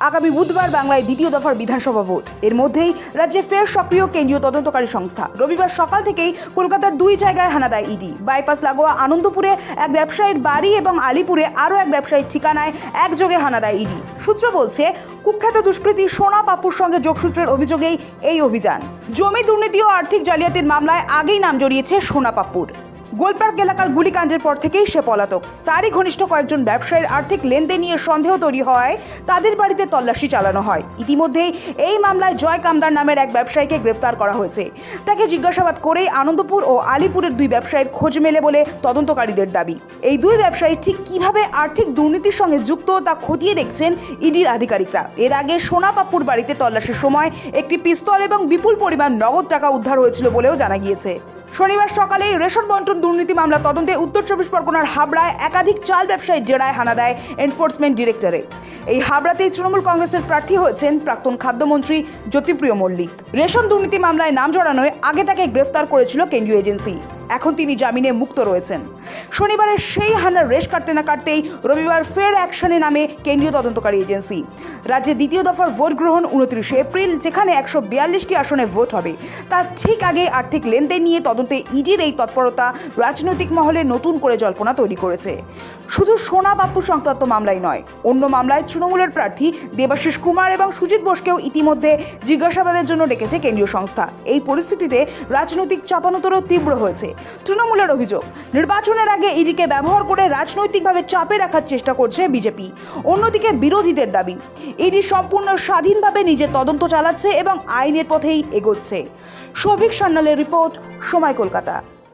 আগামী বুধবার বাংলায় দ্বিতীয় দফার বিধানসভা ভোট। এর মধ্যেই রাজ্যে ফের সক্রিয় কেন্দ্রীয় তদন্তকারী সংস্থা। রবিবার সকাল থেকেই কলকাতার দুই জায়গায় হানা দেয় ইডি। বাইপাস লাগোয়া আনন্দপুরে এক ব্যবসায়ীর বাড়ি এবং আলিপুরে আরও এক ব্যবসায়ীর ঠিকানায় একযোগে হানা দেয় ইডি। সূত্র বলছে, কুখ্যাত দুষ্কৃতী সোনা পাপ্পুর সঙ্গে যোগসূত্রের অভিযোগেই এই অভিযান। জমি দুর্নীতি ও আর্থিক জালিয়াতির মামলায় আগেই নাম জড়িয়েছে সোনা পাপ্পুর। গোলপার্ক এলাকার গুলিকাণ্ডের পর থেকেই সে পলাতক। তারই ঘনিষ্ঠ কয়েকজন ব্যবসায়ীর আর্থিক লেনদেন নিয়ে সন্দেহ তৈরি হওয়ায় তাদের বাড়িতে তল্লাশি চালানো হয়। ইতিমধ্যেই এই মামলায় জয় কামদার নামের এক ব্যবসায়ীকে গ্রেফতার করা হয়েছে। তাকে জিজ্ঞাসাবাদ করেই আনন্দপুর ও আলিপুরের দুই ব্যবসায়ীর খোঁজ মেলে বলে তদন্তকারীদের দাবি। এই দুই ব্যবসায়ী ঠিক কিভাবে আর্থিক দুর্নীতির সঙ্গে যুক্ত তা খতিয়ে দেখছেন ইডির আধিকারিকরা। এর আগে সোনা পাপ্পুর বাড়িতে তল্লাশির সময় একটি পিস্তল এবং বিপুল পরিমাণ নগদ টাকা উদ্ধার হয়েছিল বলেও জানা গিয়েছে। শনিবার সকালে রেশন বন্টন দুর্নীতি মামলা তদন্তে উত্তর চব্বিশ পরগনার হাবড়ায় একাধিক চাল ব্যবসায়ীর জেরায় হানা দেয় এনফোর্সমেন্ট ডিরেক্টরেট। এই হাবড়াতেই তৃণমূল কংগ্রেসের প্রার্থী হয়েছেন প্রাক্তন খাদ্যমন্ত্রী জ্যোতিপ্রিয় মল্লিক। রেশন দুর্নীতি মামলায় নাম জড়ানোয় আগে তাকে গ্রেফতার করেছিল কেন্দ্রীয় এজেন্সি। এখন তিনি জামিনে মুক্ত রয়েছেন। শনিবারের সেই হানার রেশ কাটতে না কাটতেই রবিবার ফের অ্যাকশনে নামে কেন্দ্রীয় তদন্তকারী এজেন্সি। রাজ্যে দ্বিতীয় দফার ভোট গ্রহণ 29 এপ্রিল, যেখানে 142টি আসনে ভোট হবে। তার ঠিক আগে আর্থিক লেনদেন নিয়ে তদন্তে ইডির এই তৎপরতা রাজনৈতিক মহলে নতুন করে জল্পনা তৈরি করেছে। শুধু সোনা পাপ্পু সংক্রান্ত মামলাই নয়, অন্য মামলায় তৃণমূলের প্রার্থী দেবাশিস কুমার এবং সুজিত বোসকেও ইতিমধ্যে জিজ্ঞাসাবাদের জন্য ডেকেছে কেন্দ্রীয় সংস্থা। এই পরিস্থিতিতে রাজনৈতিক চাপানোতরও তীব্র হয়েছে। তৃণমূলের অভিযোগ, নির্বাচনের আগে ইডিকে ব্যবহার করে রাজনৈতিকভাবে চাপে রাখার চেষ্টা করছে বিজেপি। অন্যদিকে বিরোধীদের দাবি, ইডি সম্পূর্ণ স্বাধীনভাবে নিজের তদন্ত চালাচ্ছে এবং আইনের পথেই এগোচ্ছে। সৌভিক সান্যালের রিপোর্ট, সময় কলকাতা।